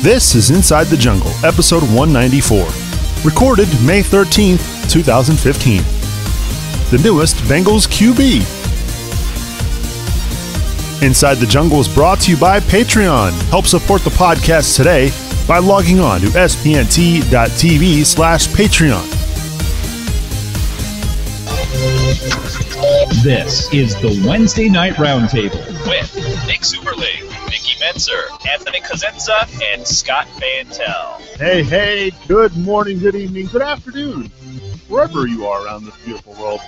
This is Inside the Jungle, episode 194, recorded May 13th, 2015. The newest Bengals QB. Inside the Jungle is brought to you by Patreon. Help support the podcast today by logging on to spnt.tv/Patreon. This is the Wednesday Night Roundtable with Nick Seuberling, Mickey Menzer, Anthony Cosenza, and Scott Bantel. Hey, good morning, good evening, good afternoon, wherever you are around this beautiful world.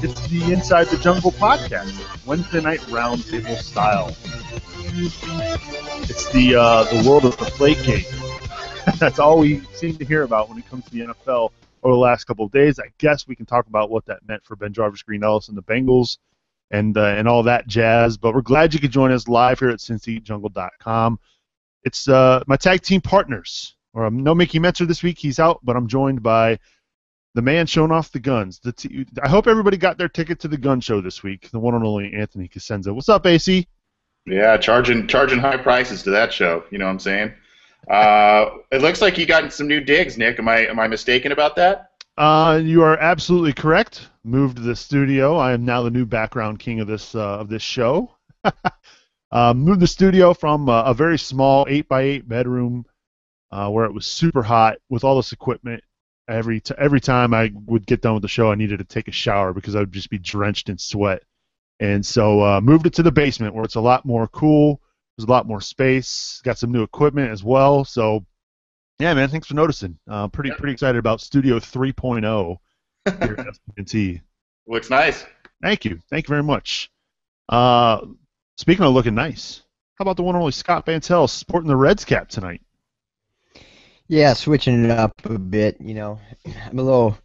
It's the Inside the Jungle podcast, Wednesday Night Roundtable style. It's the world of Deflategate. That's all we seem to hear about when it comes to the NFL over the last couple of days. I guess we can talk about what that meant for Ben Jarvis, Green Ellis, and the Bengals, and all that jazz. But we're glad you could join us live here at cincyjungle.com. It's my tag team partners. No Mickey Metzer this week. He's out, but I'm joined by the man showing off the guns. I hope everybody got their ticket to the gun show this week. The one and only Anthony Cosenza. What's up, AC? Yeah, charging high prices to that show. You know what I'm saying? It looks like you got some new digs, Nick. Am I mistaken about that? You are absolutely correct. Moved to the studio. I am now the new background king of this show. Moved the studio from a very small 8x8 bedroom where it was super hot with all this equipment. Every time I would get done with the show, I needed to take a shower because I would just be drenched in sweat. And so moved it to the basement where it's a lot more cool. There's a lot more space. Got some new equipment as well. So, yeah, man, thanks for noticing. Pretty excited about Studio 3.0 here at SPNT. Looks nice. Thank you very much. Speaking of looking nice, how about the one and only Scott Bantel sporting the Reds cap tonight? Yeah, switching it up a bit. You know, I'm a little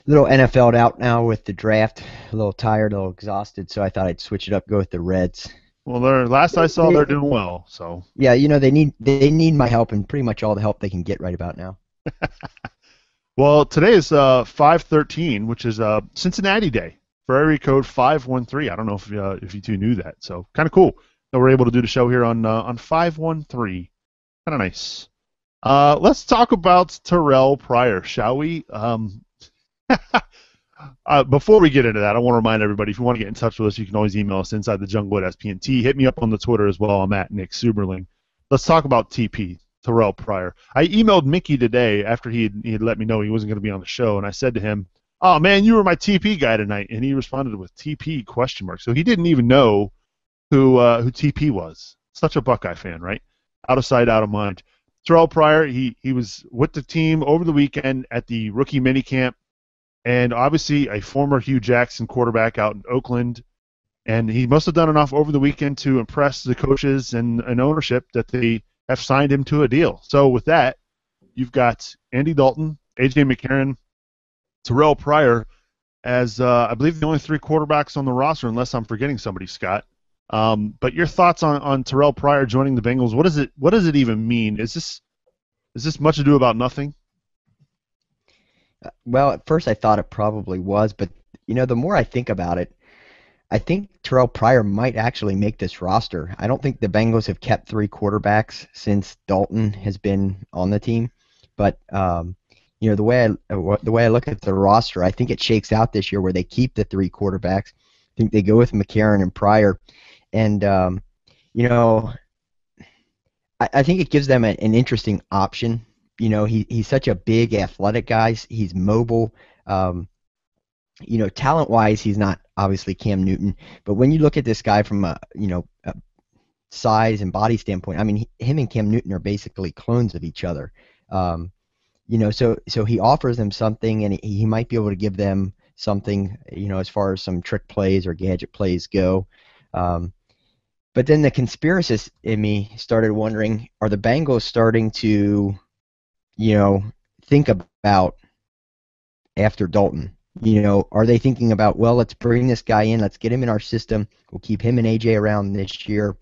NFL'd out now with the draft. A little tired, a little exhausted, so I thought I'd switch it up, go with the Reds. Well, last I saw, they're doing well. So yeah, you know, they need my help and pretty much all the help they can get right about now. Well, today is 5/13, which is Cincinnati Day for area code 513. I don't know if you two knew that. So kind of cool that we're able to do the show here on 513. Kind of nice. Let's talk about Terrelle Pryor, shall we? Before we get into that, I want to remind everybody, if you want to get in touch with us, you can always email us insidethejungle@spnt. Hit me up on the Twitter as well. I'm at Nick Seuberling. Let's talk about TP, Terrelle Pryor. I emailed Mickey today after he had let me know he wasn't going to be on the show, and I said to him, "Oh, man, you were my TP guy tonight." And he responded with TP ? So he didn't even know who TP was. Such a Buckeye fan, right? Out of sight, out of mind. Terrelle Pryor, he was with the team over the weekend at the rookie minicamp. And obviously a former Hugh Jackson quarterback out in Oakland, and he must have done enough over the weekend to impress the coaches and ownership that they have signed him to a deal. So with that, you've got Andy Dalton, A.J. McCarron, Terrelle Pryor as I believe the only three quarterbacks on the roster, unless I'm forgetting somebody, Scott. But your thoughts on Terrelle Pryor joining the Bengals? What does it even mean? Is this much ado about nothing? Well, at first I thought it probably was, but you know, the more I think about it, I think Terrelle Pryor might actually make this roster. I don't think the Bengals have kept three quarterbacks since Dalton has been on the team, but you know, the way I look at the roster, I think it shakes out this year where they keep the three quarterbacks. I think they go with McCarron and Pryor, and you know, I think it gives them an interesting option. You know, he's such a big athletic guy. He's mobile. You know, talent-wise, he's not obviously Cam Newton. But when you look at this guy from a size and body standpoint, I mean, him and Cam Newton are basically clones of each other. You know, so he offers them something, and he might be able to give them something. You know, as far as some trick plays or gadget plays go. But then the conspiracist in me started wondering: are the Bengals starting to think about after Dalton? You know, are they thinking about, well, let's bring this guy in, let's get him in our system, we'll keep him and AJ around this year,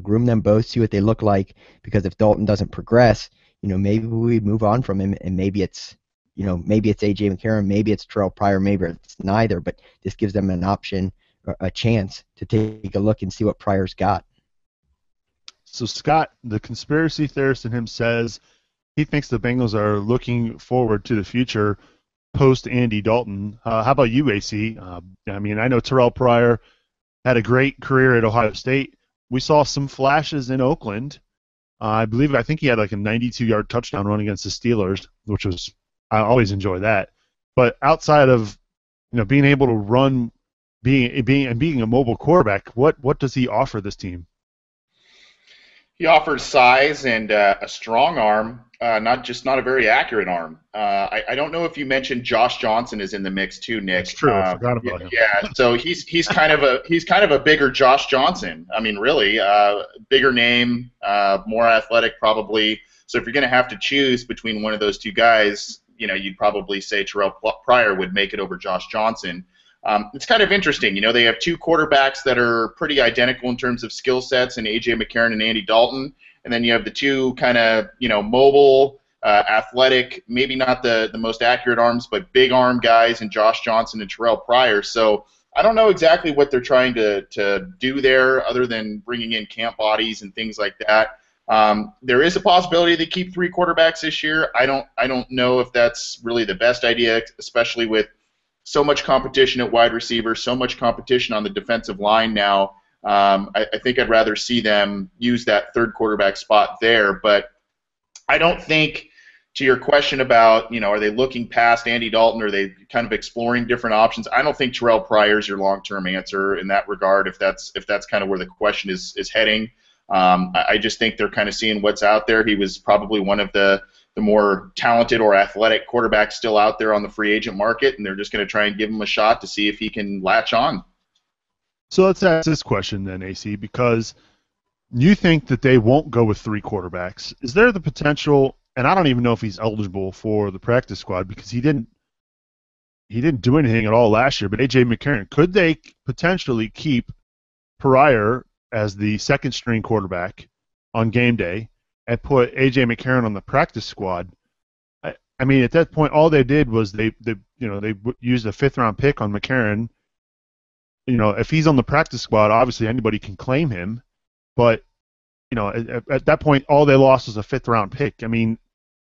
groom them both, see what they look like, because if Dalton doesn't progress, you know, maybe we move on from him, and maybe it's AJ McCarron, maybe it's Terrelle Pryor, maybe it's neither, but this gives them an option, a chance to take a look and see what Pryor's got. So Scott, the conspiracy theorist in him, says he thinks the Bengals are looking forward to the future post Andy Dalton. How about you, AC? I mean, I know Terrelle Pryor had a great career at Ohio State. We saw some flashes in Oakland. I think he had like a 92-yard touchdown run against the Steelers, which was, I always enjoy that. But outside of, being able to run, being a mobile quarterback, what does he offer this team? He offers size and a strong arm, not a very accurate arm. I don't know if you mentioned Josh Johnson is in the mix too, Nick. That's true. I forgot about him. Yeah, so he's kind of a bigger Josh Johnson. I mean, really, bigger name, more athletic probably. So if you're going to have to choose between one of those two guys, you'd probably say Terrelle Pryor would make it over Josh Johnson. It's kind of interesting. They have two quarterbacks that are pretty identical in terms of skill sets, in A.J. McCarron and Andy Dalton. And then you have the two kind of, mobile, athletic, maybe not the most accurate arms, but big arm guys in Josh Johnson and Terrelle Pryor. So I don't know exactly what they're trying to do there other than bringing in camp bodies and things like that. There is a possibility they keep three quarterbacks this year. I don't know if that's really the best idea, especially with so much competition at wide receiver, so much competition on the defensive line now. I think I'd rather see them use that third quarterback spot there. But I don't think, to your question about, are they looking past Andy Dalton, or are they kind of exploring different options? I don't think Terrelle Pryor is your long-term answer in that regard, if that's kind of where the question is heading. I just think they're kind of seeing what's out there. He was probably one of the more talented or athletic quarterbacks still out there on the free agent market, and they're just going to try and give him a shot to see if he can latch on. So let's ask this question then, AC, because you think that they won't go with three quarterbacks. Is there the potential, and I don't even know if he's eligible for the practice squad because he didn't do anything at all last year, but A.J. McCarron, could they potentially keep Pryor as the second string quarterback on game day and put A.J. McCarron on the practice squad? I mean, at that point, all they did was they used a fifth-round pick on McCarron. If he's on the practice squad, obviously anybody can claim him. But at that point, all they lost was a fifth-round pick. I mean,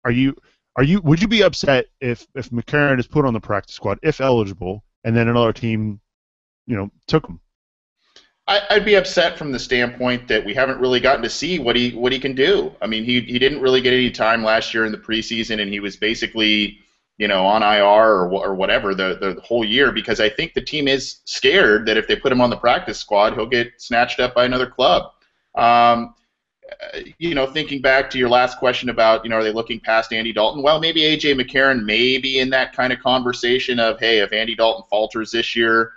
would you be upset if McCarron is put on the practice squad, if eligible, and then another team, took him? I'd be upset from the standpoint that we haven't really gotten to see what he can do. I mean, he didn't really get any time last year in the preseason, and he was basically on IR or whatever the whole year, because I think the team is scared that if they put him on the practice squad, he'll get snatched up by another club. Thinking back to your last question about, are they looking past Andy Dalton? Well, maybe A.J. McCarron may be in that kind of conversation of, hey, if Andy Dalton falters this year,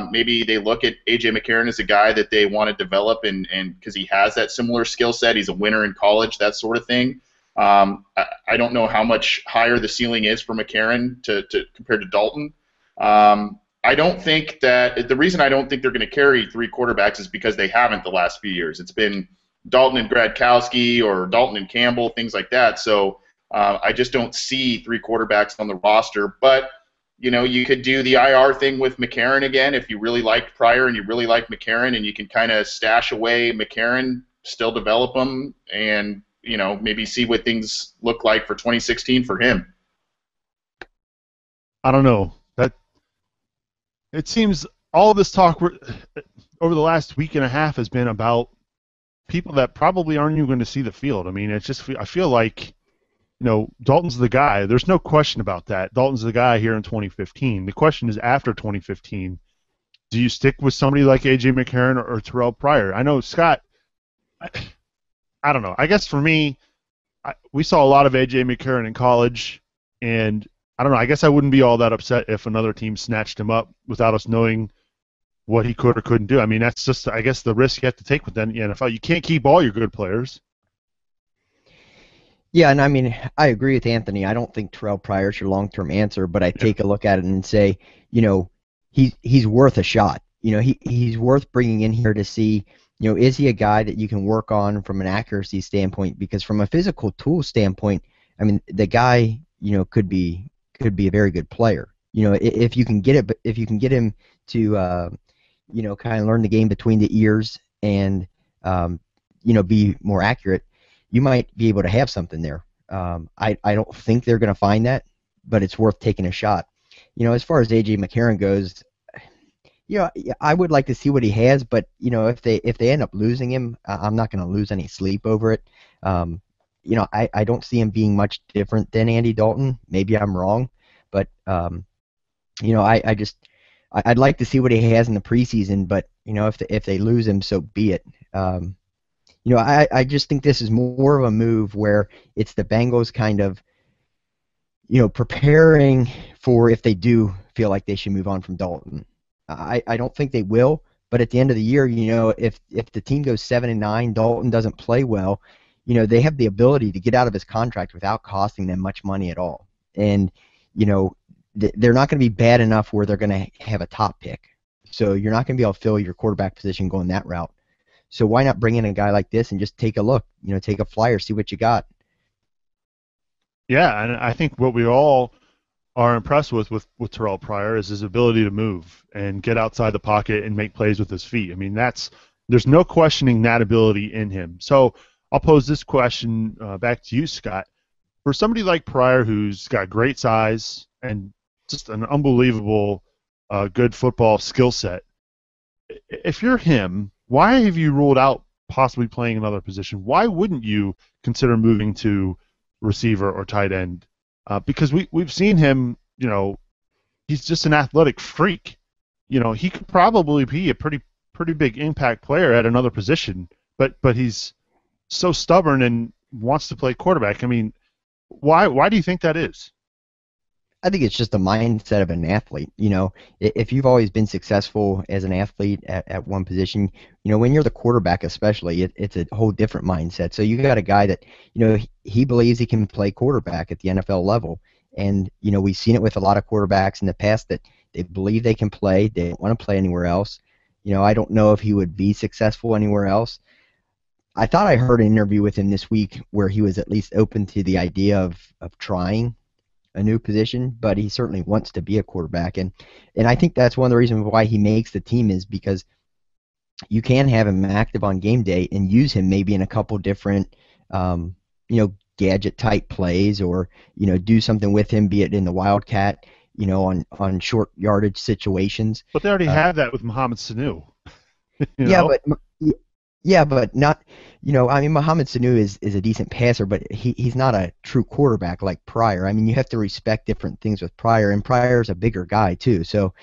maybe they look at A.J. McCarron as a guy that they want to develop, and because he has that similar skill set, he's a winner in college, that sort of thing. I don't know how much higher the ceiling is for McCarron to compared to Dalton. I don't think that the reason I don't think they're going to carry three quarterbacks is because they haven't the last few years. It's been Dalton and Gradkowski or Dalton and Campbell, things like that. So I just don't see three quarterbacks on the roster. But you could do the IR thing with McCarron again if you really liked Pryor and you really like McCarron, and you can kind of stash away McCarron, still develop him, and maybe see what things look like for 2016 for him. I don't know. It seems all of this talk over the last week and a half has been about people that probably aren't even going to see the field. I mean, I feel like Dalton's the guy. There's no question about that. Dalton's the guy here in 2015. The question is, after 2015, do you stick with somebody like A.J. McCarron or Terrelle Pryor? I know, Scott, I don't know. I guess for me, we saw a lot of A.J. McCarron in college, and I don't know. I guess I wouldn't be all that upset if another team snatched him up without us knowing what he could or couldn't do. I mean, that's just, I guess, the risk you have to take with the NFL. You can't keep all your good players. Yeah, and I mean, I agree with Anthony. I don't think Terrelle Pryor is your long-term answer, but I take a look at it and say, he's worth a shot. He's worth bringing in here to see, is he a guy that you can work on from an accuracy standpoint? Because from a physical tool standpoint, I mean, the guy, could be a very good player. If you can get it, but if you can get him to, kind of learn the game between the ears and, be more accurate, you might be able to have something there. I don't think they're going to find that, but it's worth taking a shot. As far as A.J. McCarron goes, I would like to see what he has, but if they end up losing him, I'm not going to lose any sleep over it. I don't see him being much different than Andy Dalton. Maybe I'm wrong, but I'd like to see what he has in the preseason. But if they lose him, so be it. I just think this is more of a move where it's the Bengals kind of preparing for if they do feel like they should move on from Dalton. I don't think they will, but at the end of the year, if the team goes 7-9, Dalton doesn't play well, they have the ability to get out of his contract without costing them much money at all. And they're not going to be bad enough where they're going to have a top pick. So you're not going to be able to fill your quarterback position going that route. So why not bring in a guy like this and just take a look, take a flyer, see what you got. Yeah, and I think what we all are impressed with Terrelle Pryor is his ability to move and get outside the pocket and make plays with his feet. I mean, there's no questioning that ability in him. So I'll pose this question back to you, Scott. For somebody like Pryor who's got great size and just an unbelievable good football skill set, if you're him, why have you ruled out possibly playing another position? Why wouldn't you consider moving to receiver or tight end? Because we've seen him, he's just an athletic freak. He could probably be a pretty big impact player at another position, but he's so stubborn and wants to play quarterback. I mean, why do you think that is? I think it's just the mindset of an athlete. If you've always been successful as an athlete at one position, when you're the quarterback especially, it's a whole different mindset. So you got a guy that, he believes he can play quarterback at the NFL level. And, we've seen it with a lot of quarterbacks in the past that they believe they can play. They don't want to play anywhere else. I don't know if he would be successful anywhere else. I thought I heard an interview with him this week where he was at least open to the idea of trying a new position, but he certainly wants to be a quarterback, and I think that's one of the reasons why he makes the team is because you can have him active on game day and use him maybe in a couple different gadget type plays, or do something with him, be it in the Wildcat, on short yardage situations. But they already have that with Mohamed Sanu. Yeah, but not, Mohamed Sanu is a decent passer, but he's not a true quarterback like Pryor. I mean, you have to respect different things with Pryor, and Pryor's a bigger guy too. So,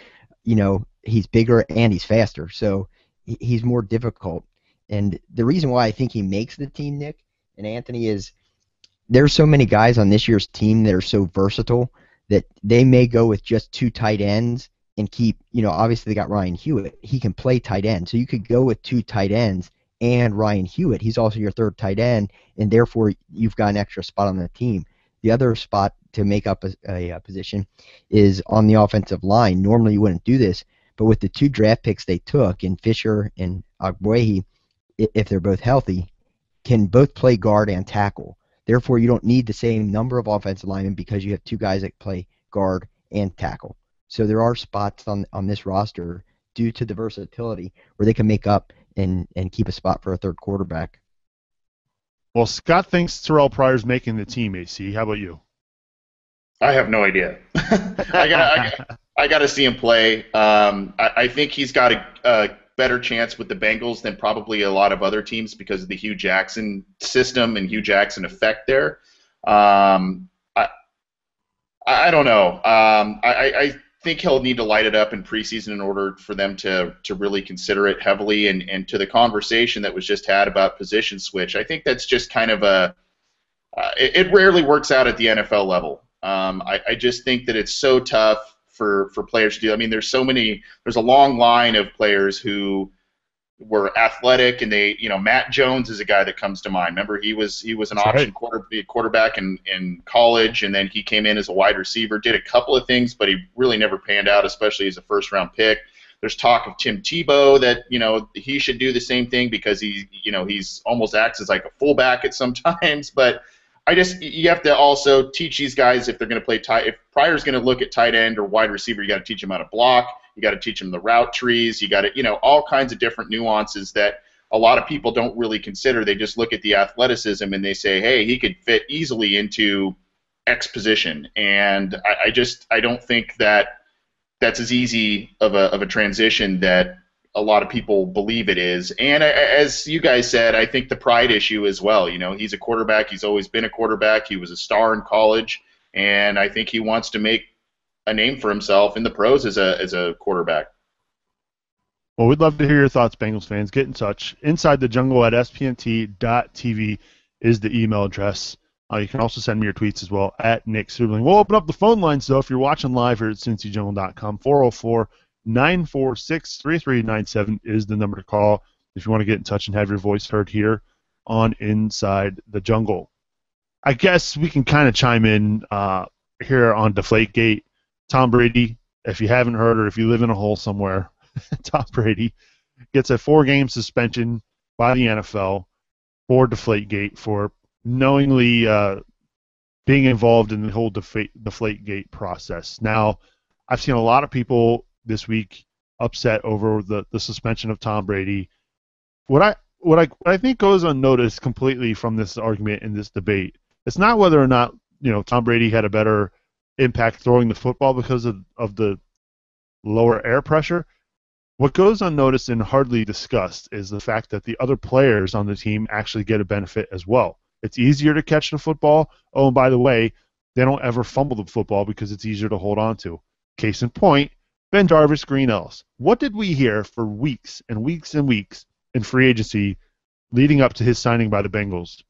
he's bigger and he's faster, so he's more difficult. And the reason why I think he makes the team, Nick and Anthony, is there's so many guys on this year's team that are so versatile that they may go with just two tight ends and keep, obviously they got Ryan Hewitt. He can play tight end, so you could go with two tight ends and Ryan Hewitt. He's also your third tight end, and therefore you've got an extra spot on the team. The other spot to make up a position is on the offensive line. Normally you wouldn't do this, but with the two draft picks they took in Fisher and Agbuehi, if they're both healthy, can both play guard and tackle. Therefore, you don't need the same number of offensive linemen because you have two guys that play guard and tackle. So there are spots on this roster due to the versatility where they can make up and keep a spot for a third quarterback. Well, Scott thinks Terrelle Pryor's making the team, AC. How about you? I have no idea. I got to see him play. I think he's got a better chance with the Bengals than probably a lot of other teams because of the Hugh Jackson system and Hugh Jackson effect there. I don't know. I think he'll need to light it up in preseason in order for them to really consider it heavily. And to the conversation that was just had about position switch, I think that's just kind of it rarely works out at the NFL level. I just think that it's so tough for players to do. I mean, there's a long line of players who were athletic, and Matt Jones is a guy that comes to mind. Remember, he was an option quarterback in college, and then he came in as a wide receiver, did a couple of things, but he really never panned out, especially as a first-round pick. There's talk of Tim Tebow that he should do the same thing because he's almost acts as like a fullback at sometimes, but you have to also teach these guys if they're going to play tight. If Pryor's going to look at tight end or wide receiver, you got to teach them how to block. You got to teach them the route trees. You got to, all kinds of different nuances that a lot of people don't really consider. They just look at the athleticism and they say, hey, he could fit easily into X position. And I don't think that that's as easy of a transition that a lot of people believe it is. And as you guys said, I think the pride issue as well. You know, he's a quarterback. He's always been a quarterback. He was a star in college, and I think he wants to make a name for himself in the pros as a quarterback. Well, we'd love to hear your thoughts, Bengals fans. Get in touch. Inside the Jungle at spnt.tv is the email address. You can also send me your tweets as well, at Nick Seuberling. We'll open up the phone lines, though, if you're watching live here at cincyjungle.com. 404-946-3397 is the number to call if you want to get in touch and have your voice heard here on Inside the Jungle. I guess we can kind of chime in here on Deflategate. Tom Brady, if you haven't heard or if you live in a hole somewhere, Tom Brady gets a 4-game suspension by the NFL for Deflategate for knowingly being involved in the whole Deflategate process. Now, I've seen a lot of people this week upset over the suspension of Tom Brady. What I think goes unnoticed completely from this argument in this debate, it's not whether or not Tom Brady had a better impact throwing the football because of the lower air pressure. What goes unnoticed and hardly discussed is the fact that the other players on the team actually get a benefit as well. It's easier to catch the football. Oh, and by the way, they don't ever fumble the football because it's easier to hold on to. Case in point, BenJarvus Green-Ellis. What did we hear for weeks and weeks and weeks in free agency leading up to his signing by the Bengals?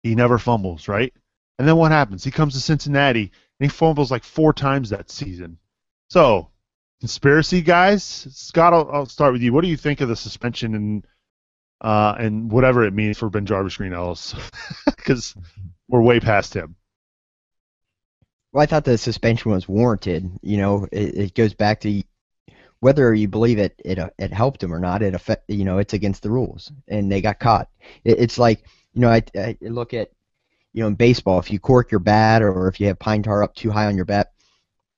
He never fumbles, right? And then what happens? He comes to Cincinnati, and he fumbles like 4 times that season. So, conspiracy guys? Scott, I'll start with you. What do you think of the suspension and whatever it means for BenJarvus Green-Ellis? Because we're way past him. Well, I thought the suspension was warranted. It goes back to whether you believe it helped him or not. It's against the rules, and they got caught. It's like, I look at, in baseball, if you cork your bat or if you have pine tar up too high on your bat,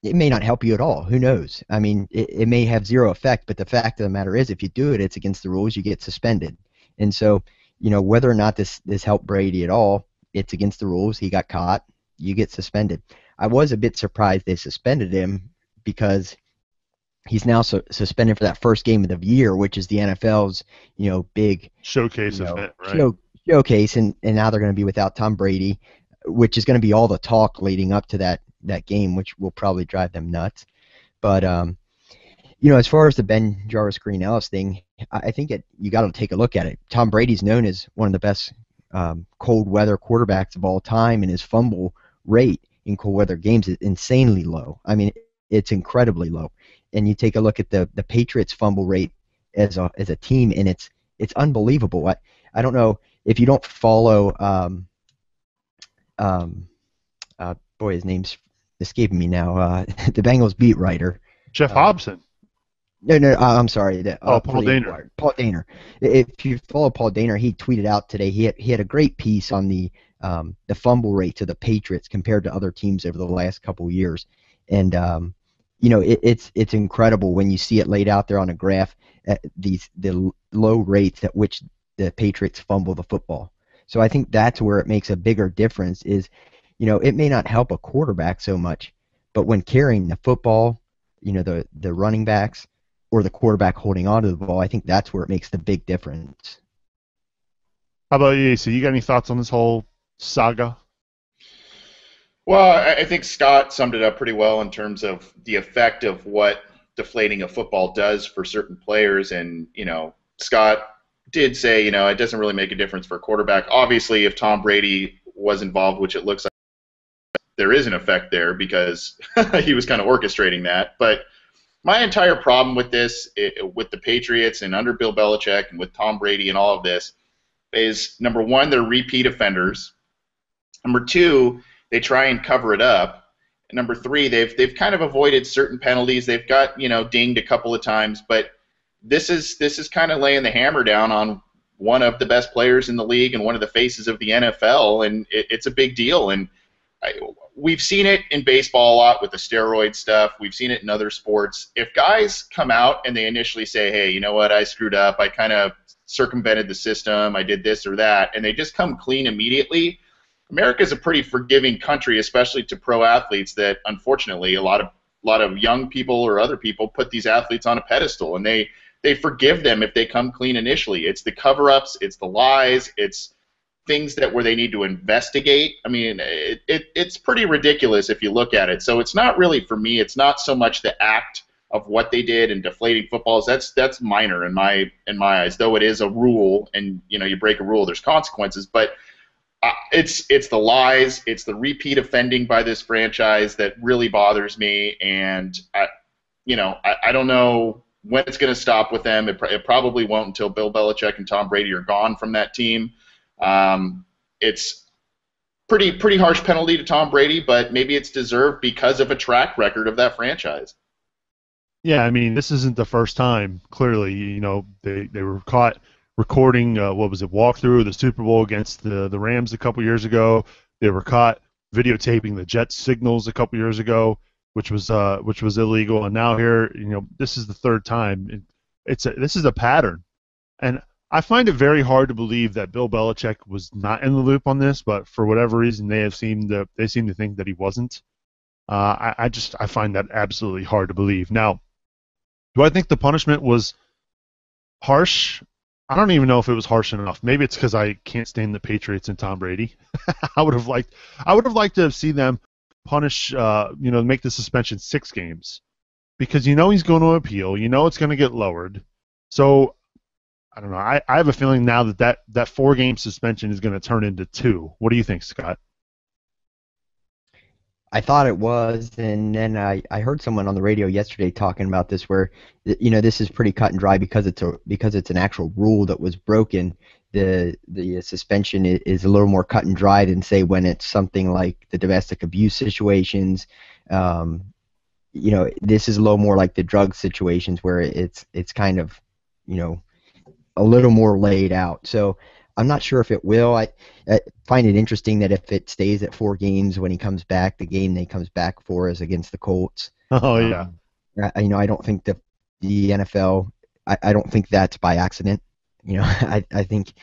it may not help you at all. Who knows? I mean, it may have zero effect, but the fact of the matter is, if you do it, it's against the rules. You get suspended. And so, whether or not this helped Brady at all, it's against the rules. He got caught. You get suspended. I was a bit surprised they suspended him because he's now suspended for that first game of the year, which is the NFL's, big showcase event, right? Showcase, and now they're going to be without Tom Brady, which is going to be all the talk leading up to that game, which will probably drive them nuts. But as far as the BenJarvus Green-Ellis thing, I think you got to take a look at it. Tom Brady's known as one of the best cold weather quarterbacks of all time, and his fumble rate in cold weather games is insanely low. I mean, it's incredibly low. And you take a look at the Patriots fumble rate as a team, and it's unbelievable. I don't know if you don't follow his name's escaping me now. The Bengals beat writer, Jeff Hobson. No, I'm sorry. Paul Dehner. Paul Dehner. If you follow Paul Dehner, he tweeted out today. He had a great piece on the fumble rate to the Patriots compared to other teams over the last couple of years, and it's incredible when you see it laid out there on a graph. The low rates at which the Patriots fumble the football. So I think that's where it makes a bigger difference. Is it may not help a quarterback so much, but when carrying the football, the running backs or the quarterback holding onto the ball, I think that's where it makes the big difference. How about you, AC? You got any thoughts on this whole saga? Well, I think Scott summed it up pretty well in terms of the effect of what deflating a football does for certain players. And, Scott did say, it doesn't really make a difference for a quarterback. Obviously, if Tom Brady was involved, which it looks like there is an effect there because he was kind of orchestrating that. But my entire problem with this, with the Patriots and under Bill Belichick and with Tom Brady and all of this, is number one, they're repeat offenders. Number two, they try and cover it up. And number three, they've kind of avoided certain penalties. They've got dinged a couple of times, but this is kind of laying the hammer down on one of the best players in the league and one of the faces of the NFL, and it's a big deal. And we've seen it in baseball a lot with the steroid stuff. We've seen it in other sports. If guys come out and they initially say, hey, you know what, I screwed up, I kind of circumvented the system, I did this or that, and they just come clean immediately. America's a pretty forgiving country, especially to pro athletes that, unfortunately, a lot of young people or other people put these athletes on a pedestal, and they forgive them if they come clean initially. It's the cover-ups, it's the lies, it's things that where they need to investigate. I mean, it's pretty ridiculous if you look at it. So it's not really, for me, it's not so much the act of what they did and deflating footballs. That's minor in my eyes, though it is a rule, and you break a rule, there's consequences. But it's the lies, it's the repeat offending by this franchise that really bothers me, and I don't know when it's going to stop with them. It probably won't until Bill Belichick and Tom Brady are gone from that team. It's pretty harsh penalty to Tom Brady, but maybe it's deserved because of a track record of that franchise. Yeah, I mean, this isn't the first time. Clearly, they were caught recording walkthrough of the Super Bowl against the Rams a couple years ago. They were caught videotaping the Jets signals a couple years ago, which was illegal. And now here, this is the third time. This is a pattern, and I find it very hard to believe that Bill Belichick was not in the loop on this, but for whatever reason they seem to think that he wasn't. I find that absolutely hard to believe. Now, do I think the punishment was harsh? I don't even know if it was harsh enough. Maybe it's because I can't stand the Patriots and Tom Brady. I would have liked to have seen them punish, make the suspension 6 games, because he's going to appeal. It's going to get lowered. So I don't know. I have a feeling now that 4-game suspension is going to turn into 2. What do you think, Scott? I thought it was, and then I heard someone on the radio yesterday talking about this, where this is pretty cut and dry because it's an actual rule that was broken. The suspension is a little more cut and dry than, say, when it's something like the domestic abuse situations. This is a little more like the drug situations where it's kind of a little more laid out. So I'm not sure if it will. I find it interesting that if it stays at 4 games when he comes back, the game that he comes back for is against the Colts. Oh, yeah. I don't think the NFL, I don't think that's by accident. I think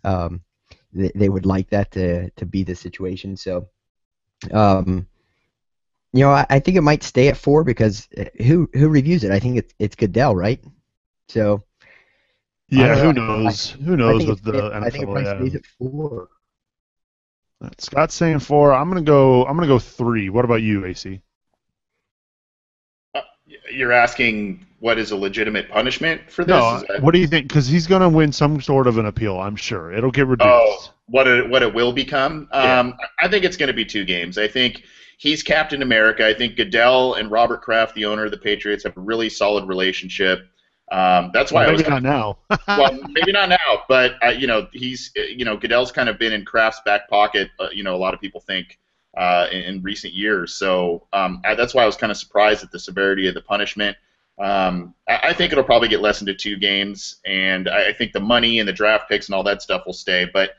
they would like that to be the situation. So, I think it might stay at 4 because who reviews it? I think it's Goodell, right? So. Yeah, who knows? Who knows with the NFL? I think it probably stays at 4. Scott's saying 4. I'm gonna go 3. What about you, AC? You're asking what is a legitimate punishment for this? No. What do you think? Because he's gonna win some sort of an appeal. I'm sure it'll get reduced. Oh, what it will become? Yeah. I think it's going to be 2 games. I think he's Captain America. I think Goodell and Robert Kraft, the owner of the Patriots, have a really solid relationship. That's why maybe not now. Well, maybe not now, but he's Goodell's kind of been in Kraft's back pocket. A lot of people think in recent years. So that's why I was kind of surprised at the severity of the punishment. I think it'll probably get lessened to 2 games, and I think the money and the draft picks and all that stuff will stay. But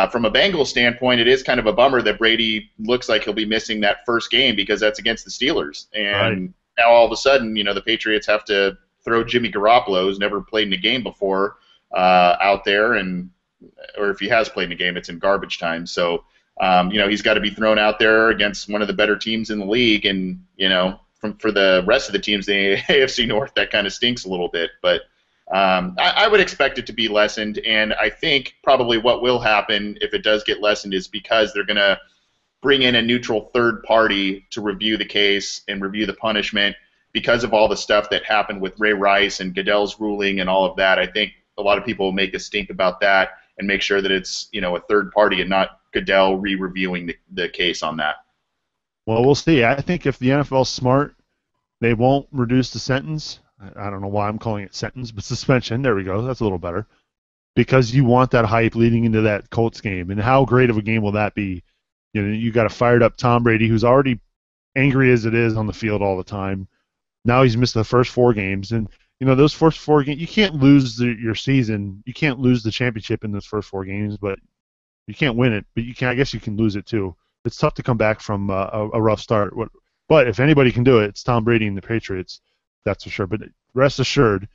from a Bengals standpoint, it is kind of a bummer that Brady looks like he'll be missing that first game because that's against the Steelers, and now all of a sudden, the Patriots have to throw Jimmy Garoppolo, who's never played in a game before, out there, or if he has played in a game, it's in garbage time. So, he's got to be thrown out there against one of the better teams in the league, and for the rest of the teams in the AFC North, that kind of stinks a little bit. But I would expect it to be lessened, and I think probably what will happen if it does get lessened is because they're going to bring in a neutral third party to review the case and review the punishment. Because of all the stuff that happened with Ray Rice and Goodell's ruling and all of that, I think a lot of people will make a stink about that and make sure that it's a third party and not Goodell re-reviewing the case on that. Well, we'll see. I think if the NFL's smart, they won't reduce the sentence. I don't know why I'm calling it sentence, but suspension. There we go. That's a little better. Because you want that hype leading into that Colts game, and how great of a game will that be? You got a fired up Tom Brady who's already angry as it is on the field all the time. Now he's missed the first 4 games, and those first 4 games, you can't lose your season. You can't lose the championship in those first 4 games, but you can't win it. But you can. I guess you can lose it too. It's tough to come back from a rough start. But if anybody can do it, it's Tom Brady and the Patriots. That's for sure. But rest assured,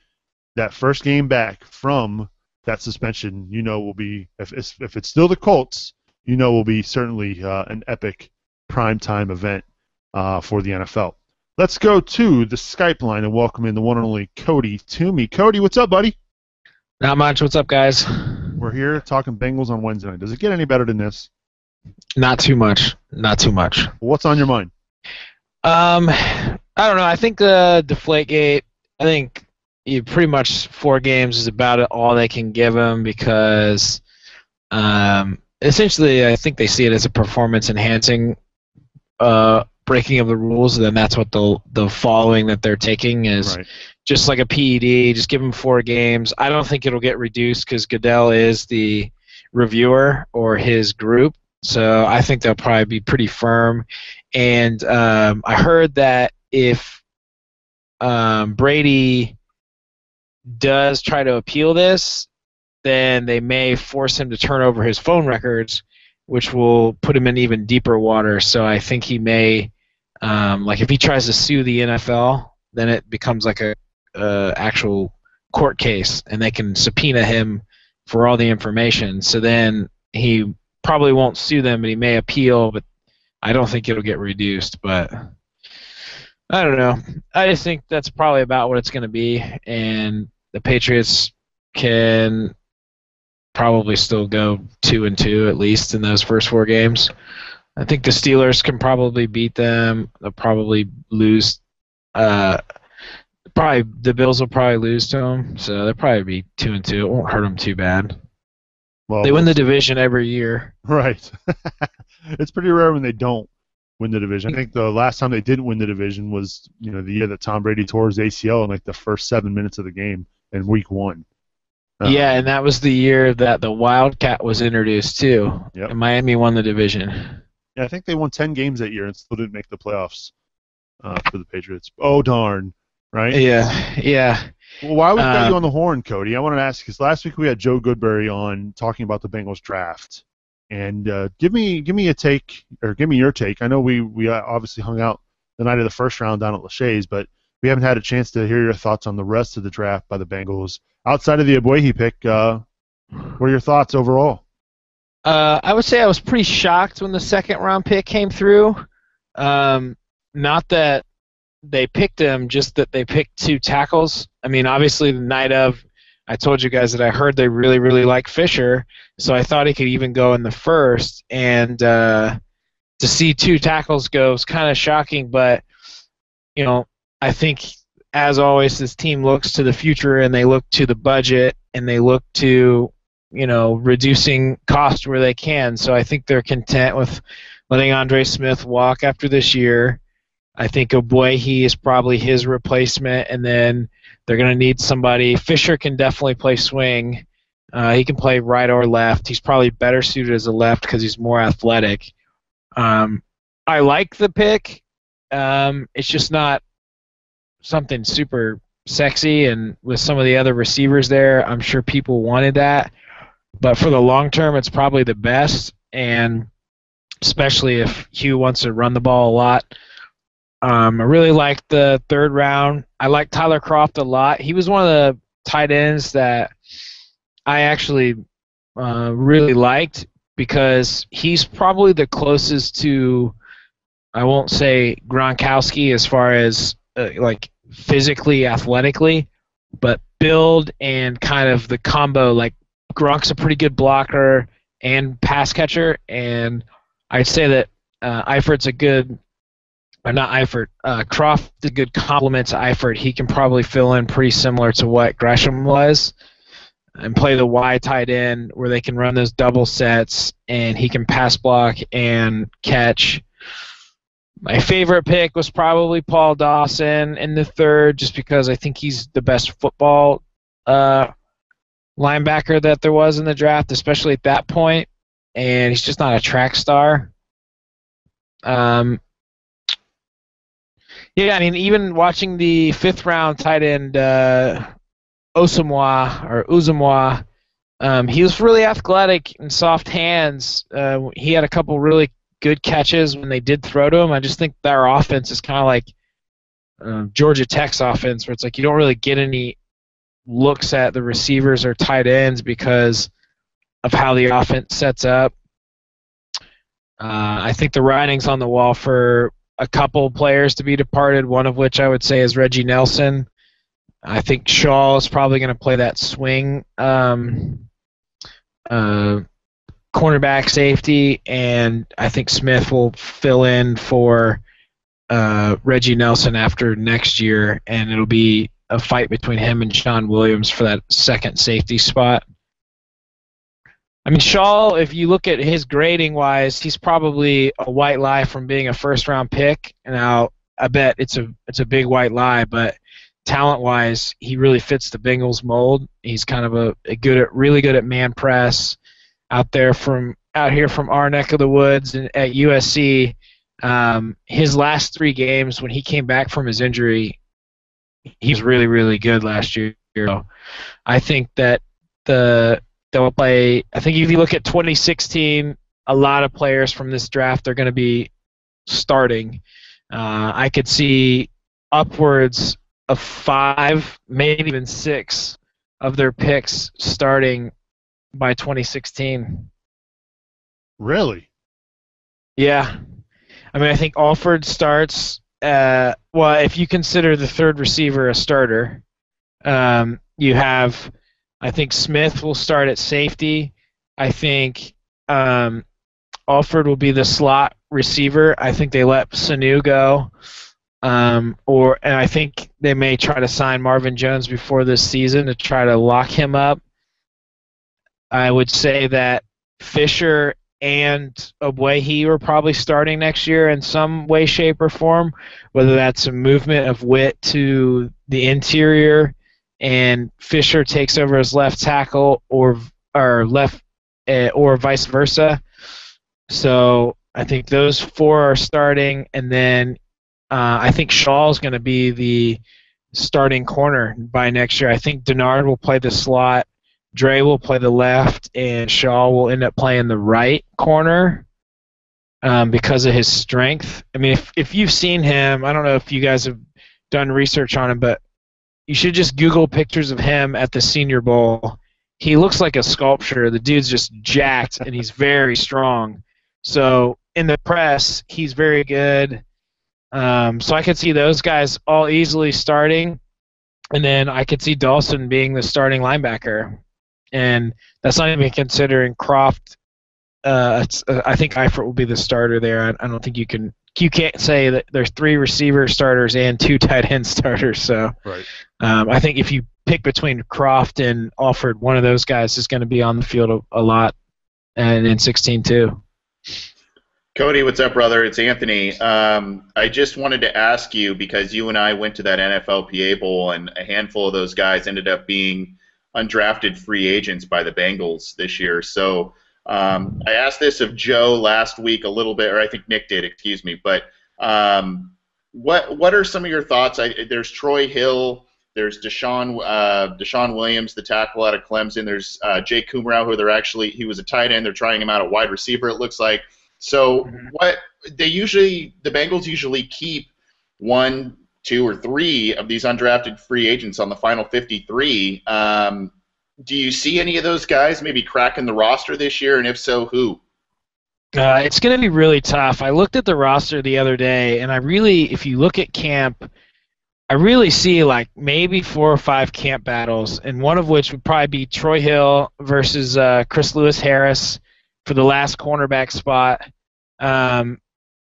that first game back from that suspension, will be, if it's still the Colts, will be certainly an epic primetime event for the NFL. Let's go to the Skype line and welcome in the one and only Cody Toomey. Cody, what's up, buddy? Not much. What's up, guys? We're here talking Bengals on Wednesday night. Does it get any better than this? Not too much. Not too much. What's on your mind? I don't know. I think the Deflategate, I think pretty much 4 games is about all they can give him because essentially I think they see it as a performance-enhancing breaking of the rules, and then that's what the following that they're taking is just like a PED. Just give him 4 games. I don't think it'll get reduced because Goodell is the reviewer or his group, so I think they'll probably be pretty firm. And I heard that if Brady does try to appeal this, then they may force him to turn over his phone records, which will put him in even deeper water. So I think he may, if he tries to sue the NFL, then it becomes like a actual court case, and they can subpoena him for all the information. So then he probably won't sue them, but he may appeal, but I don't think it'll get reduced. But I don't know. I just think that's probably about what it's going to be, and the Patriots can probably still go 2-2 at least in those first 4 games. I think the Steelers can probably beat them. They'll probably lose. Probably the Bills will probably lose to them, so they'll probably be 2-2. It won't hurt them too bad. Well, they win the division every year. Right. It's pretty rare when they don't win the division. I think the last time they didn't win the division was the year that Tom Brady tore his ACL in like the first 7 minutes of the game in Week 1. Yeah, and that was the year that the Wildcat was introduced too. Yep. And Miami won the division. Yeah, I think they won 10 games that year and still didn't make the playoffs for the Patriots. Oh, darn. Right? Yeah. Well, why we got you on the horn, Cody? I wanted to ask, because last week we had Joe Goodberry on talking about the Bengals draft. And give me a take, or give me your take. I know we obviously hung out the night of the first round down at Lachey's, but we haven't had a chance to hear your thoughts on the rest of the draft by the Bengals. Outside of the Abuehi pick, what are your thoughts overall? I would say I was pretty shocked when the second round pick came through. Not that they picked him, just that they picked 2 tackles. I mean, obviously the night of, I told you guys that I heard they really, really like Fisher, so I thought he could even go in the first. And to see 2 tackles go was kind of shocking, but I think, as always, this team looks to the future, and they look to the budget, and they look to, reducing cost where they can. So I think they're content with letting Andre Smith walk after this year. I think Abuehi is probably his replacement, and then they're going to need somebody. Fisher can definitely play swing. He can play right or left. He's probably better suited as a left because he's more athletic. I like the pick. It's just not something super sexy, and with some of the other receivers there, I'm sure people wanted that. But for the long term, it's probably the best, and especially if Hugh wants to run the ball a lot. I really like the 3rd round. I like Tyler Kroft a lot. He was one of the tight ends that I actually really liked because he's probably the closest to, I won't say Gronkowski as far as physically, athletically, but build and kind of the combo. Like, Gronk's a pretty good blocker and pass catcher, and I'd say that Eifert's a good, or not Eifert, Kroft is a good complement to Eifert. He can probably fill in pretty similar to what Gresham was and play the wide tight end where they can run those double sets, and he can pass block and catch. My favorite pick was probably Paul Dawson in the 3rd, just because I think he's the best football linebacker that there was in the draft, especially at that point, and he's just not a track star. Yeah, I mean, even watching the 5th round tight end Uzumwa, he was really athletic and soft hands. He had a couple really good catches when they did throw to him. I just think their offense is kind of like Georgia Tech's offense, where it's like you don't really get any looks at the receivers or tight ends because of how the offense sets up. I think the writing's on the wall for a couple players to be departed, one of which I would say is Reggie Nelson. I think Shaw is probably going to play that swing cornerback safety, and I think Smith will fill in for Reggie Nelson after next year, and it'll be a fight between him and Sean Williams for that second safety spot. I mean, Shaw, if you look at his grading-wise, he's probably a white lie from being a first-round pick. Now, I bet it's a big white lie, but talent-wise, he really fits the Bengals mold. He's kind of really good at man press. Out here from our neck of the woods and at USC, his last 3 games when he came back from his injury, he was really, really good last year. I think that they'll play. I think if you look at 2016, a lot of players from this draft are going to be starting. I could see upwards of 5, maybe even 6 of their picks starting by 2016. Really? Yeah. I mean, I think Alford starts. Well, if you consider the third receiver a starter, you have. I think Smith will start at safety. I think Alford will be the slot receiver. I think they let Sanu go, and I think they may try to sign Marvin Jones before this season to try to lock him up. I would say that Fisher and Ogbuehi are probably starting next year in some way, shape, or form, whether that's a movement of Witt to the interior and Fisher takes over as left tackle or vice versa. So I think those 4 are starting, and then I think Shaw's going to be the starting corner by next year. I think Denard will play the slot. Dre will play the left, and Shaw will end up playing the right corner because of his strength. I mean, if you've seen him, I don't know if you guys have done research on him, but you should just Google pictures of him at the Senior Bowl. He looks like a sculpture. The dude's just jacked, and he's very strong. So in the press, he's very good. So I could see those guys all easily starting, and then I could see Dawson being the starting linebacker. And that's not even considering Croft. I think Eifert will be the starter there. I don't think you can't say that there's 3 receiver starters and 2 tight end starters. So right. I think if you pick between Croft and Alford, one of those guys is going to be on the field a lot, and in 16 too. Cody, what's up, brother? It's Anthony. I just wanted to ask you, because you and I went to that NFLPA Bowl, and a handful of those guys ended up being undrafted free agents by the Bengals this year. So I asked this of Joe last week a little bit, or I think Nick did, excuse me. But what are some of your thoughts? There's Troy Hill. There's Deshaun Williams, the tackle out of Clemson. There's Jake Kumrow, who he was a tight end. They're trying him out at wide receiver, it looks like. So the Bengals usually keep 1, 2, or 3 of these undrafted free agents on the final 53. Do you see any of those guys maybe cracking the roster this year, and if so, who? It's going to be really tough. I looked at the roster the other day, and if you look at camp, I really see like maybe 4 or 5 camp battles, and one of which would probably be Troy Hill versus Chris Lewis-Harris for the last cornerback spot. And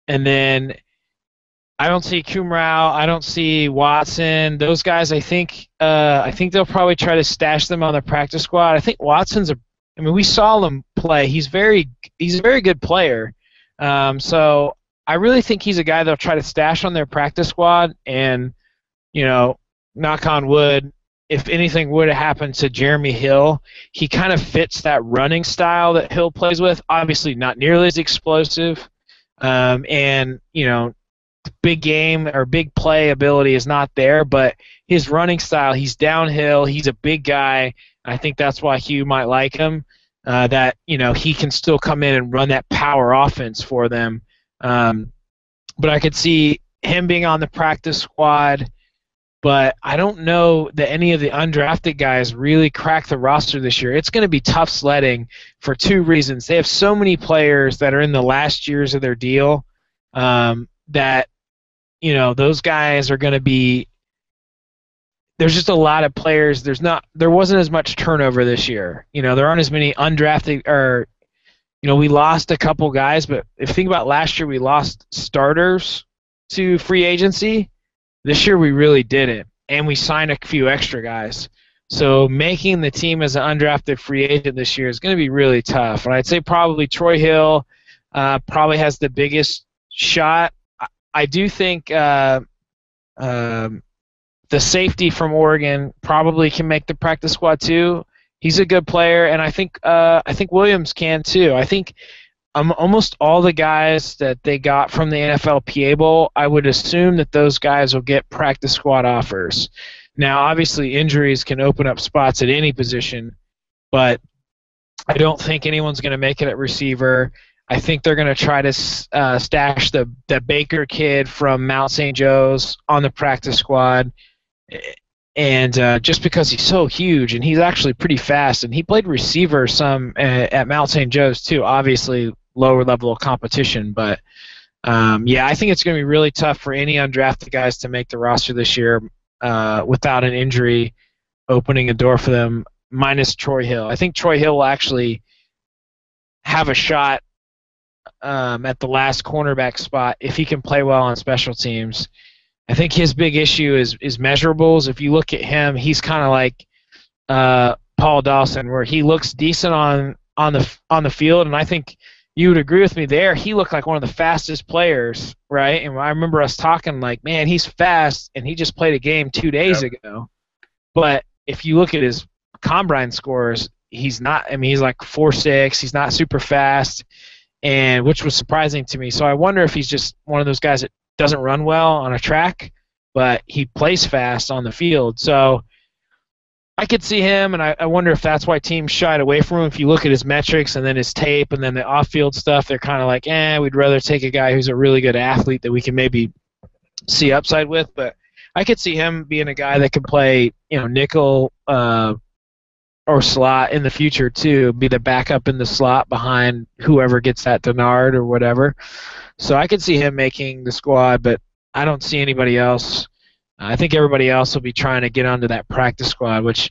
then I don't see Kumrow. I don't see Watson. Those guys, I think they'll probably try to stash them on the practice squad. I think Watson's we saw him play. He's a very good player. So I really think he's a guy they'll try to stash on their practice squad. And, knock on wood, if anything would have happened to Jeremy Hill, he kind of fits that running style that Hill plays with. Obviously not nearly as explosive. Big game or big play ability is not there, but his running style, he's downhill, he's a big guy. I think that's why Hugh might like him, that he can still come in and run that power offense for them. But I could see him being on the practice squad. but I don't know that any of the undrafted guys really crack the roster this year. It's going to be tough sledding for two reasons. They have so many players that are in the last years of their deal that, those guys are going to be – there's just a lot of players. There wasn't as much turnover this year. There aren't as many undrafted or – we lost a couple guys, but if you think about last year, we lost starters to free agency. This year we really didn't, and we signed a few extra guys. So making the team as an undrafted free agent this year is going to be really tough. And I'd say probably Troy Hill probably has the biggest shot. I do think the safety from Oregon probably can make the practice squad too. He's a good player, and I think Williams can too. I think almost all the guys that they got from the NFLPA Bowl, I would assume that those guys will get practice squad offers. Now, obviously, injuries can open up spots at any position, but I don't think anyone's going to make it at receiver. I think they're going to try to stash the Baker kid from Mount St. Joe's on the practice squad. And just because he's so huge, and he's actually pretty fast, and he played receiver some at Mount St. Joe's too, obviously lower level of competition. But, I think it's going to be really tough for any undrafted guys to make the roster this year without an injury opening a door for them, minus Troy Hill. I think Troy Hill will actually have a shot at the last cornerback spot if he can play well on special teams. I think his big issue is measurables. If you look at him, he's kind of like Paul Dawson, where he looks decent on the field, and I think you would agree with me there. He looked like one of the fastest players, right? And I remember us talking like, man, he's fast, and he just played a game 2 days ago. But if you look at his combine scores, he's not. I mean, he's like 4.6. He's not super fast, and which was surprising to me. So I wonder if he's just one of those guys that doesn't run well on a track, but he plays fast on the field. So I could see him, and I wonder if that's why teams shied away from him. If you look at his metrics and then his tape and then the off-field stuff, they're kind of like, we'd rather take a guy who's a really good athlete that we can maybe see upside with. But I could see him being a guy that could play, nickel or slot in the future too, be the backup in the slot behind whoever gets that Denard or whatever. So I could see him making the squad, but I don't see anybody else. I think everybody else will be trying to get onto that practice squad, which,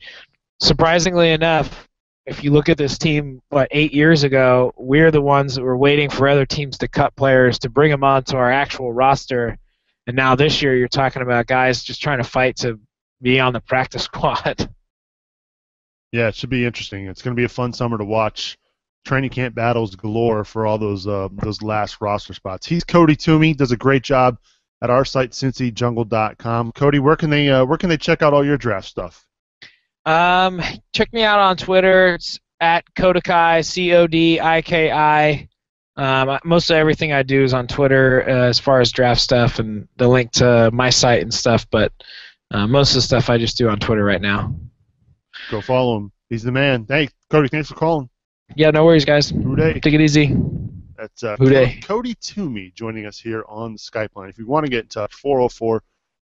surprisingly enough, if you look at this team, 8 years ago, we're the ones that were waiting for other teams to cut players to bring them onto our actual roster. And now this year you're talking about guys just trying to fight to be on the practice squad. Yeah, it should be interesting. It's going to be a fun summer to watch. Training camp battles galore for all those last roster spots. He's Cody Toomey, does a great job at our site, cincyjungle.com. Cody, where can they check out all your draft stuff? Check me out on Twitter. It's at Kodiki, Codiki. Most of everything I do is on Twitter as far as draft stuff and the link to my site and stuff, but most of the stuff I just do on Twitter right now. Go follow him. He's the man. Hey, Cody, thanks for calling. Yeah, no worries, guys. Hooday. Take it easy. That's Cody Toomey joining us here on the Skype line. If you want to get in touch,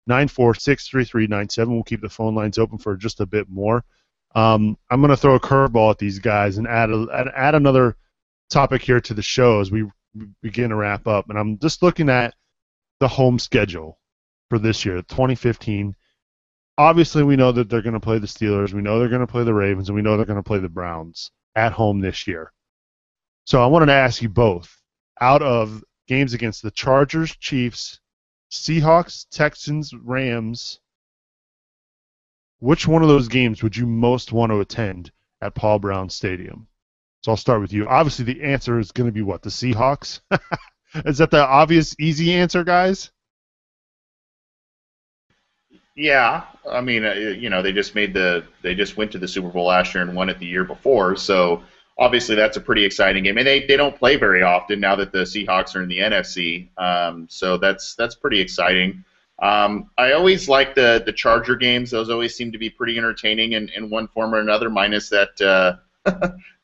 404-946-3397. We'll keep the phone lines open for just a bit more. I'm going to throw a curveball at these guys and add another topic here to the show as we begin to wrap up. And I'm just looking at the home schedule for this year, 2015. Obviously, we know that they're going to play the Steelers. We know they're going to play the Ravens, and we know they're going to play the Browns at home this year. So I wanted to ask you both, out of games against the Chargers, Chiefs, Seahawks, Texans, Rams, which one of those games would you most want to attend at Paul Brown Stadium? So I'll start with you. Obviously, the answer is going to be what? The Seahawks? Is that the obvious, easy answer, guys? Yeah, I mean, they just went to the Super Bowl last year and won it the year before, so obviously that's a pretty exciting game. And they don't play very often now that the Seahawks are in the NFC, so that's pretty exciting. I always like the Charger games; those always seem to be pretty entertaining in one form or another, minus that the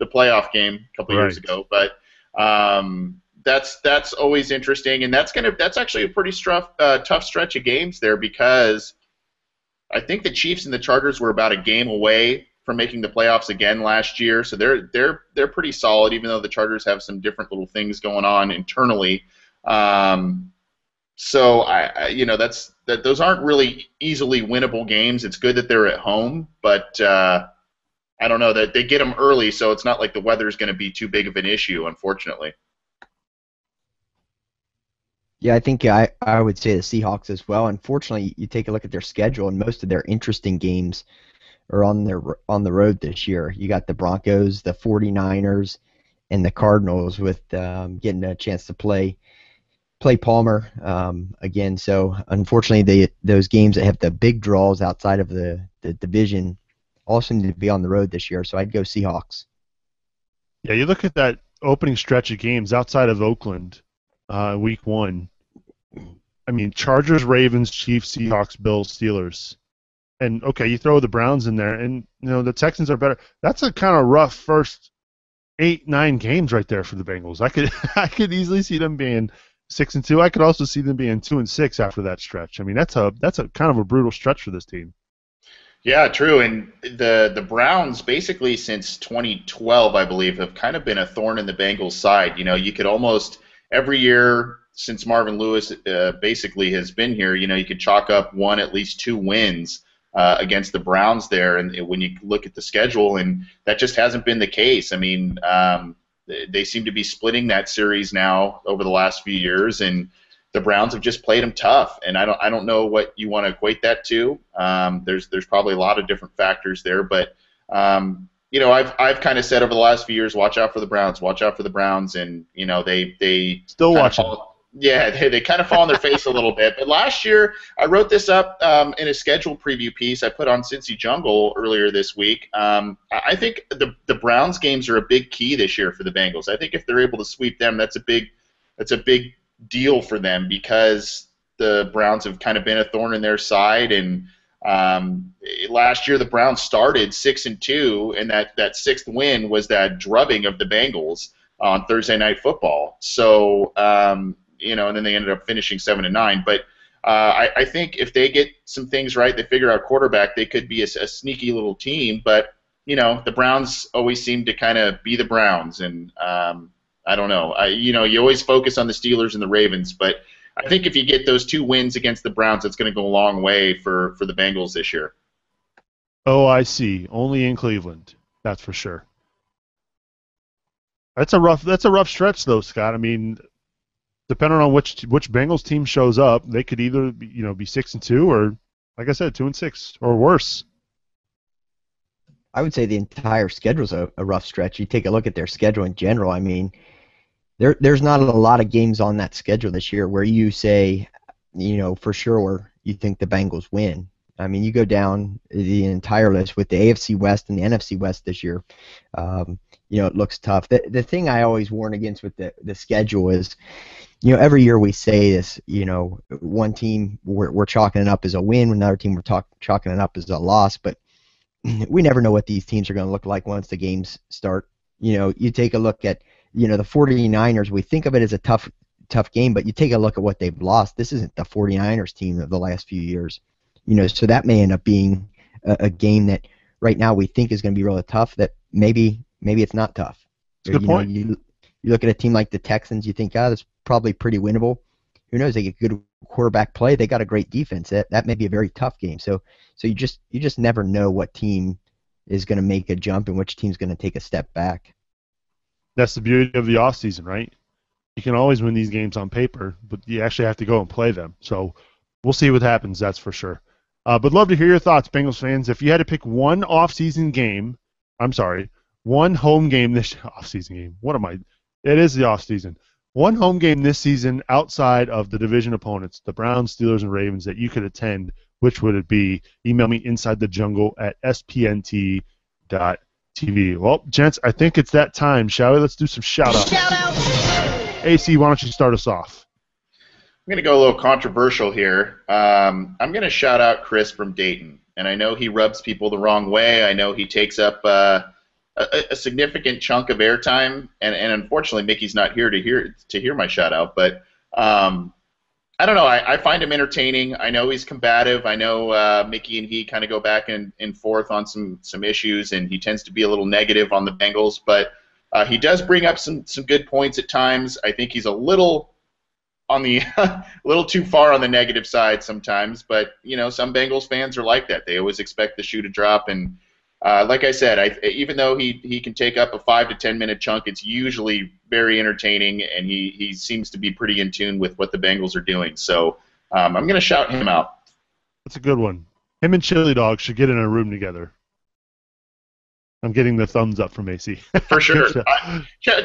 playoff game a couple years ago. But that's always interesting, and that's actually a pretty tough stretch of games there because I think the Chiefs and the Chargers were about a game away from making the playoffs again last year, so they're pretty solid, even though the Chargers have some different little things going on internally. So those aren't really easily winnable games. It's good that they're at home, but I don't know that they get them early, so it's not like the weather is going to be too big of an issue, unfortunately. Yeah, I think I would say the Seahawks as well. Unfortunately, you take a look at their schedule, and most of their interesting games are on the road this year. You got the Broncos, the 49ers, and the Cardinals with getting a chance to play Palmer again. So unfortunately, those games that have the big draws outside of the division all seem to be on the road this year. So I'd go Seahawks. Yeah, you look at that opening stretch of games outside of Oakland, week 1. I mean, Chargers, Ravens, Chiefs, Seahawks, Bills, Steelers. And, okay, you throw the Browns in there, and, the Texans are better. That's a kind of rough first 8-9 games right there for the Bengals. I could easily see them being 6-2. I could also see them being 2-6 after that stretch. I mean, that's a kind of a brutal stretch for this team. Yeah, true. And the Browns, basically since 2012, I believe, have kind of been a thorn in the Bengals' side. You could almost every year since Marvin Lewis basically has been here, you could chalk up at least 2 wins against the Browns there. And when you look at the schedule, and that just hasn't been the case. I mean, they seem to be splitting that series now over the last few years, and the Browns have just played them tough. And I don't know what you want to equate that to. There's probably a lot of different factors there, but I've kind of said over the last few years, watch out for the Browns, and they still watching. Yeah, they kind of fall on their face a little bit. But last year, I wrote this up in a schedule preview piece I put on Cincy Jungle earlier this week. I think the Browns games are a big key this year for the Bengals. I think if they're able to sweep them, that's a big deal for them, because the Browns have kind of been a thorn in their side. And last year, the Browns started 6-2, and that 6th win was that drubbing of the Bengals on Thursday Night Football. So and then they ended up finishing 7-9. But I think if they get some things right, they figure out quarterback, they could be a sneaky little team. But the Browns always seem to kind of be the Browns, and I don't know. You always focus on the Steelers and the Ravens, but I think if you get those 2 wins against the Browns, it's going to go a long way for the Bengals this year. Oh, I see. Only in Cleveland, that's for sure. That's a rough stretch, though, Scott. I mean, depending on which Bengals team shows up, they could either be 6-2 or, like I said, 2-6 or worse. I would say the entire schedule's a rough stretch. You take a look at their schedule in general. I mean, there's not a lot of games on that schedule this year where you say, for sure you think the Bengals win. I mean, you go down the entire list with the AFC West and the NFC West this year. It looks tough. The thing I always warn against with the schedule is, every year we say this, one team we're chalking it up as a win, another team we're chalking it up as a loss, but we never know what these teams are going to look like once the games start. You take a look at, the 49ers, we think of it as a tough game, but you take a look at what they've lost. This isn't the 49ers team of the last few years. So that may end up being a game that right now we think is going to be really tough, that maybe it's not tough. That's a good point. You look at a team like the Texans, you think, that's probably pretty winnable. Who knows? They get good quarterback play. They got a great defense. That may be a very tough game. So you just never know what team is going to make a jump and which team's going to take a step back. That's the beauty of the offseason, right? You can always win these games on paper, but you actually have to go and play them. So we'll see what happens, that's for sure. But love to hear your thoughts, Bengals fans. If you had to pick one home game this off-season game. It is the off-season. One home game this season outside of the division opponents, the Browns, Steelers, and Ravens, that you could attend, which would it be? Email me insidethejungle@spnt.tv. Well, gents, I think it's that time, shall we? Let's do some shout-outs. AC, why don't you start us off? I'm going to go a little controversial here. I'm going to shout out Chris from Dayton, and I know he rubs people the wrong way. I know he takes up a significant chunk of airtime, and unfortunately Mickey's not here to hear my shout out, but I I don't know. I find him entertaining. I know he's combative. I know Mickey and he kind of go back and forth on some issues, and he tends to be a little negative on the Bengals. But he does bring up some good points at times. I think he's a little on the a little too far on the negative side sometimes. But some Bengals fans are like that. They always expect the shoe to drop, and like I said, even though he can take up a 5 to 10 minute chunk, it's usually very entertaining, and he seems to be pretty in tune with what the Bengals are doing. So I'm going to shout him out. That's a good one. Him and Chili Dog should get in a room together. I'm getting the thumbs up from AC. For sure.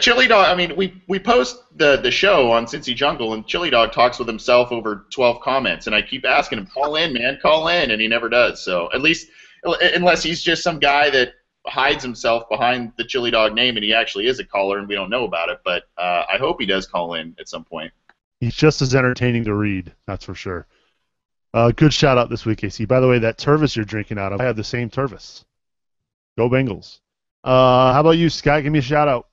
Chili Dog, I mean, we post the show on Cincy Jungle, and Chili Dog talks with himself over 12 comments, and I keep asking him, call in, man, call in, and he never does. So at least, unless he's just some guy that hides himself behind the Chili Dog name and he actually is a caller and we don't know about it, but I hope he does call in at some point. He's just as entertaining to read, that's for sure. Good shout out this week, AC. By the way, that Tervis you're drinking out of, I have the same Tervis. Go Bengals. How about you, Scott? Give me a shout out.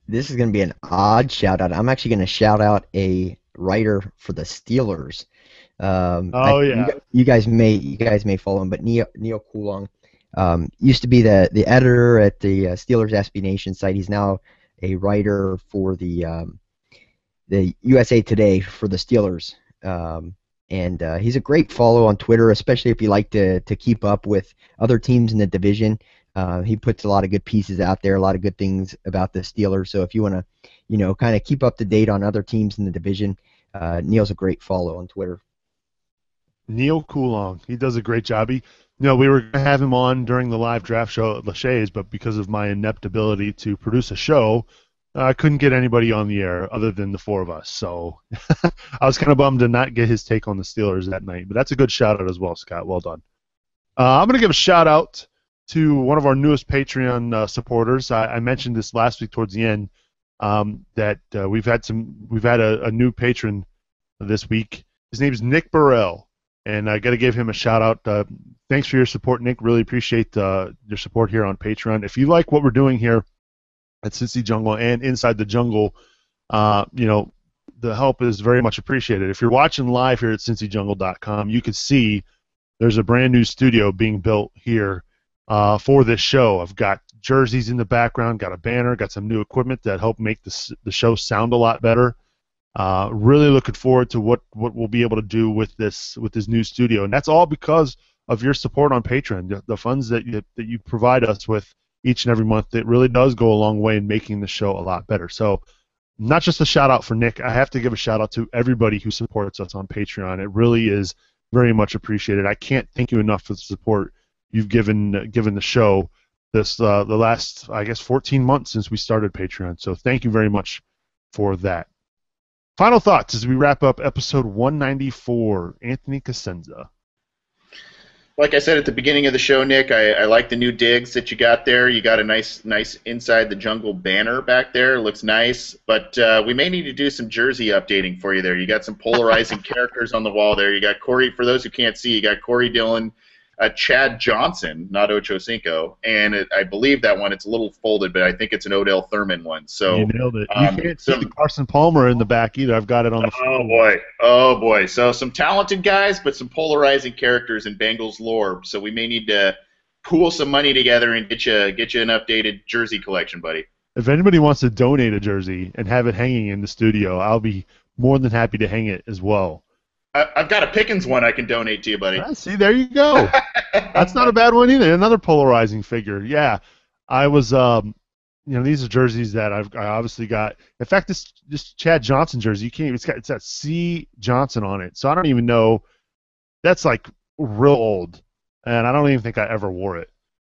This is going to be an odd shout out. I'm actually going to shout out a writer for the Steelers. You guys may follow him, but Neil Coulong used to be the editor at the Steelers SB Nation site. He's now a writer for the USA Today for the Steelers, and he's a great follow on Twitter, especially if you like to keep up with other teams in the division. He puts a lot of good pieces out there, a lot of good things about the Steelers. So if you want to, kind of keep up to date on other teams in the division, Neil's a great follow on Twitter. Neil Coulong. He does a great job. We were going to have him on during the live draft show at Lachey's, but because of my inept ability to produce a show, I couldn't get anybody on the air other than the four of us. So I was kind of bummed to not get his take on the Steelers that night. But that's a good shout-out as well, Scott. Well done. I'm going to give a shout-out to one of our newest Patreon supporters. I mentioned this last week towards the end, that we've had a new patron this week. His name is Nick Burrell. And I got to give him a shout out. Thanks for your support, Nick. Really appreciate your support here on Patreon. If you like what we're doing here at Cincy Jungle and Inside the Jungle, the help is very much appreciated. If you're watching live here at cincyjungle.com, you can see there's a brand new studio being built here for this show. I've got jerseys in the background, got a banner, got some new equipment that help make the show sound a lot better. Really looking forward to what we'll be able to do with this new studio, and that's all because of your support on Patreon. The funds that you provide us with each and every month, it really does go a long way in making the show a lot better. So, not just a shout out for Nick, I have to give a shout out to everybody who supports us on Patreon. It really is very much appreciated. I can't thank you enough for the support you've given the show the last 14 months since we started Patreon. So thank you very much for that. Final thoughts as we wrap up episode 194. Anthony Cosenza. Like I said at the beginning of the show, Nick, I like the new digs that you got there. You got a nice Inside the Jungle banner back there. It looks nice, but we may need to do some jersey updating for you there. You got some polarizing characters on the wall there. You got Corey, for those who can't see, you got Corey Dillon, Chad Johnson, not Ocho Cinco, and I believe that one, it's a little folded, but I think it's an Odell Thurman one. So you nailed it. You can't see the Carson Palmer in the back either. I've got it on the phone. Oh boy. So some talented guys, but some polarizing characters in Bengals lore. So we may need to pool some money together and get you an updated jersey collection, buddy. If anybody wants to donate a jersey and have it hanging in the studio, I'll be more than happy to hang it as well. I've got a Pickens one I can donate to you, buddy. See, there you go. That's not a bad one either. Another polarizing figure. Yeah, I was. These are jerseys that I obviously got. In fact, this Chad Johnson jersey, you can't. It's got C Johnson on it, so I don't even know. That's like real old, and I don't even think I ever wore it.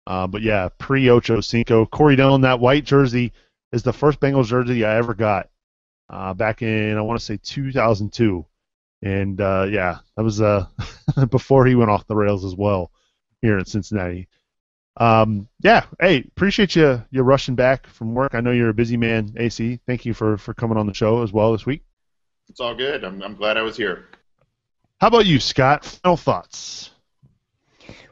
But yeah, pre-Ocho Cinco, Corey Dillon. That white jersey is the first Bengals jersey I ever got. Back in, I want to say 2002. And, that was before he went off the rails as well here in Cincinnati. Hey, appreciate you rushing back from work. I know you're a busy man, AC. Thank you for coming on the show as well this week. It's all good. I'm glad I was here. How about you, Scott? Final thoughts?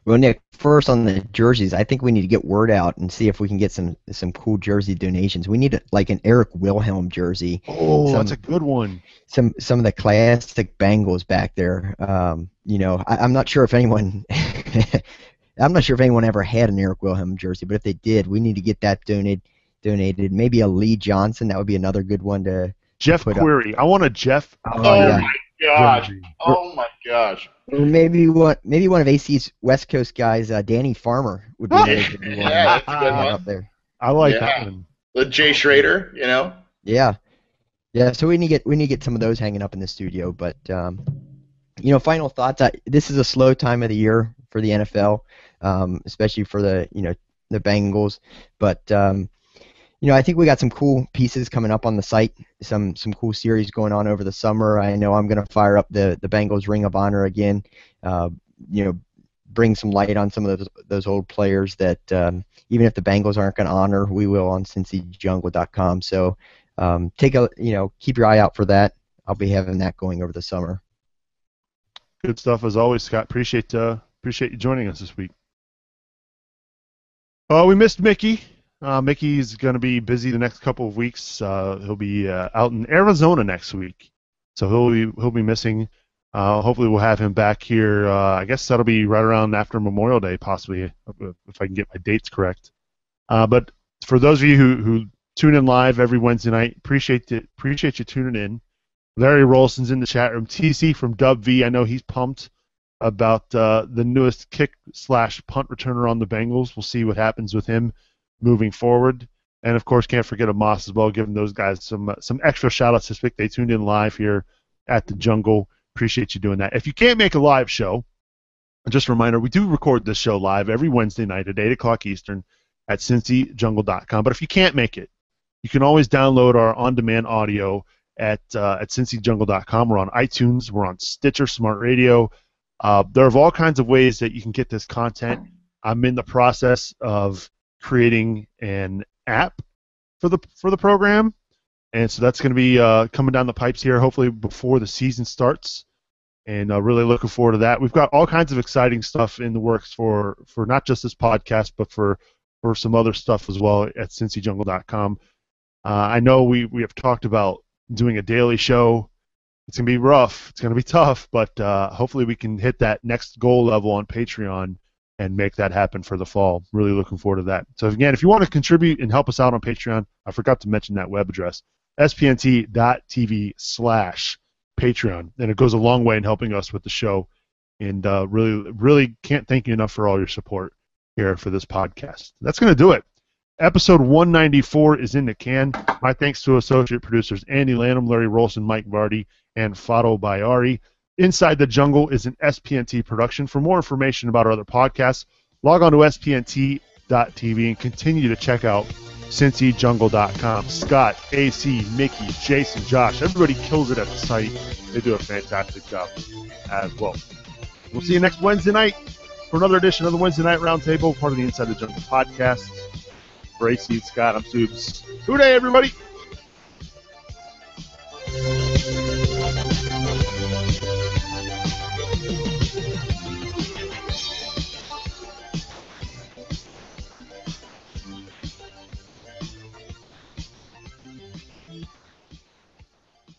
Well, Nick, first on the jerseys. I think we need to get word out and see if we can get some cool jersey donations. We need like an Eric Wilhelm jersey. Oh, that's a good one. Some of the classic Bengals back there. You know, I'm not sure if anyone I'm not sure if anyone ever had an Eric Wilhelm jersey, but if they did, we need to get that donated. Maybe a Lee Johnson. That would be another good one to Jeff put Query. I want a Jeff. Oh my gosh! jersey. Oh my gosh! Or maybe one of AC's West Coast guys, Danny Farmer would be another good one. Yeah, that's a good one. Up there. I like Yeah. that one. The Jay Schrader, you know. Yeah. So we need to get some of those hanging up in the studio. But you know, final thoughts. This is a slow time of the year for the NFL, especially for the Bengals. But you know, I think we got some cool pieces coming up on the site. Some cool series going on over the summer. I know I'm going to fire up the Bengals Ring of Honor again. You know, bring some light on some of those old players that even if the Bengals aren't going to honor, we will on CincyJungle.com. So keep your eye out for that. I'll be having that going over the summer. Good stuff as always, Scott. Appreciate you joining us this week. We missed Mickey. Mickey's going to be busy the next couple of weeks. He'll be out in Arizona next week, so he'll be missing. Hopefully, we'll have him back here. I guess that'll be right around after Memorial Day, possibly, if I can get my dates correct. But for those of you who tune in live every Wednesday night, appreciate you tuning in. Larry Rolson's in the chat room. TC from Dub V, I know he's pumped about the newest kick/punt returner on the Bengals. We'll see what happens with him moving forward. And of course, can't forget Amos as well, giving those guys some extra shout outs this week. They tuned in live here at the Jungle. Appreciate you doing that. If you can't make a live show, just a reminder, we do record this show live every Wednesday night at 8 o'clock Eastern at CincyJungle.com. But if you can't make it, you can always download our on-demand audio at CincyJungle.com. We're on iTunes. We're on Stitcher Smart Radio. There are all kinds of ways that you can get this content. I'm in the process of creating an app for the program, and so that's going to be coming down the pipes here hopefully before the season starts, and really looking forward to that. We've got all kinds of exciting stuff in the works for not just this podcast but for some other stuff as well at CincyJungle.com. I know we have talked about doing a daily show. It's going to be rough, it's going to be tough, but hopefully we can hit that next goal level on Patreon and make that happen for the fall. Really looking forward to that. So again, if you want to contribute and help us out on Patreon, I forgot to mention that web address, spnt.tv/Patreon. And it goes a long way in helping us with the show. And really can't thank you enough for all your support here for this podcast. That's going to do it. Episode 194 is in the can. My thanks to associate producers Andy Lanham, Larry Rolson, Mike Vardy, and Fado Bayari. Inside the Jungle is an SPNT production. For more information about our other podcasts, log on to spnt.tv and continue to check out CincyJungle.com. Scott, AC, Mickey, Jason, Josh, everybody kills it at the site. They do a fantastic job as well. We'll see you next Wednesday night for another edition of the Wednesday Night Roundtable, part of the Inside the Jungle podcast. For AC and Scott, I'm Subes. Good day, everybody.